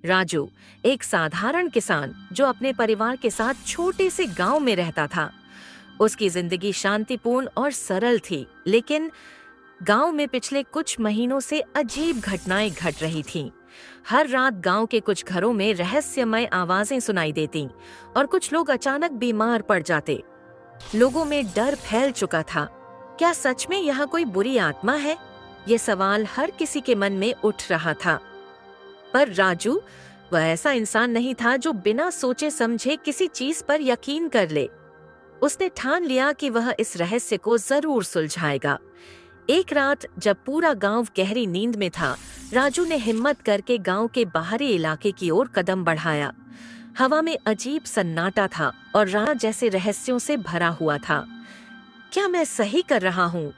राजू एक साधारण किसान जो अपने परिवार के साथ छोटे से गांव में रहता था। उसकी जिंदगी शांतिपूर्ण और सरल थी, लेकिन गांव में पिछले कुछ महीनों से अजीब घटनाएं घट रही थीं। हर रात गांव के कुछ घरों में रहस्यमय आवाजें सुनाई देती और कुछ लोग अचानक बीमार पड़ जाते। लोगों में डर फैल चुका था। क्या सच में यहाँ कोई बुरी आत्मा है? ये सवाल हर किसी के मन में उठ रहा था। पर राजू वह ऐसा इंसान नहीं था जो बिना सोचे समझे किसी चीज पर यकीन कर ले। उसने ठान लिया कि वह इस रहस्य को जरूर सुलझाएगा। एक रात जब पूरा गांव गहरी नींद में था, राजू ने हिम्मत करके गांव के बाहरी इलाके की ओर कदम बढ़ाया। हवा में अजीब सन्नाटा था और राह जैसे रहस्यों से भरा हुआ था। क्या मैं सही कर रहा हूँ?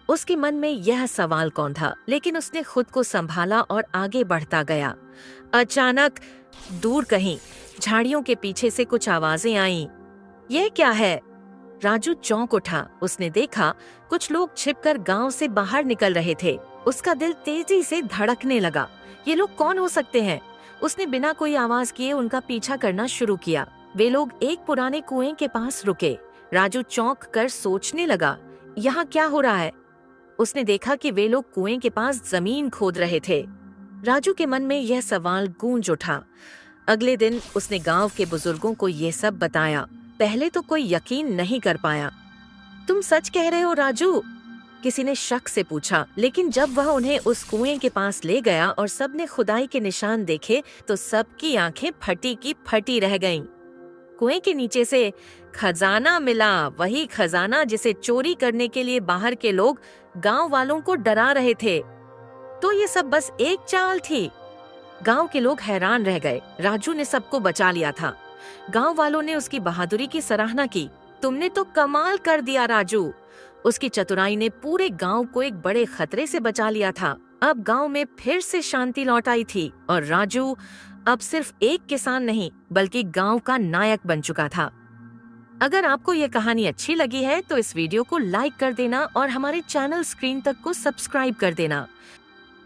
उसके मन में यह सवाल कौन था, लेकिन उसने खुद को संभाला और आगे बढ़ता गया। अचानक दूर कहीं झाड़ियों के पीछे से कुछ आवाजें आईं। यह क्या है? राजू चौंक उठा। उसने देखा कुछ लोग छिपकर गांव से बाहर निकल रहे थे। उसका दिल तेजी से धड़कने लगा। ये लोग कौन हो सकते हैं? उसने बिना कोई आवाज किए उनका पीछा करना शुरू किया। वे लोग एक पुराने कुएं के पास रुके। राजू चौंक कर सोचने लगा, यहाँ क्या हो रहा है? उसने देखा कि वे लोग कुएं के पास जमीन खोद रहे थे। राजू के मन में यह सवाल गूंज उठा। अगले दिन उसने गांव के बुजुर्गों को ये सब बताया। पहले तो कोई यकीन नहीं कर पाया। तुम सच कह रहे हो राजू? किसी ने शक से पूछा, लेकिन जब वह उन्हें उस कुएं के पास ले गया और सबने खुदाई के निशान देखे तो सबकी आंखें फटी की फटी रह गईं। कुएं के नीचे से खजाना मिला, वही खजाना जिसे चोरी करने के लिए बाहर के लोग गांव वालों को डरा रहे थे। तो ये सब बस एक चाल थी। गांव के लोग हैरान रह गए। राजू ने सबको बचा लिया था। गांव वालों ने उसकी बहादुरी की सराहना की। तुमने तो कमाल कर दिया राजू। उसकी चतुराई ने पूरे गांव को एक बड़े खतरे से बचा लिया था। अब गांव में फिर से शांति लौट आई थी और राजू अब सिर्फ एक किसान नहीं बल्कि गांव का नायक बन चुका था। अगर आपको ये कहानी अच्छी लगी है तो इस वीडियो को लाइक कर देना और हमारे चैनल स्क्रीन तक को सब्सक्राइब कर देना।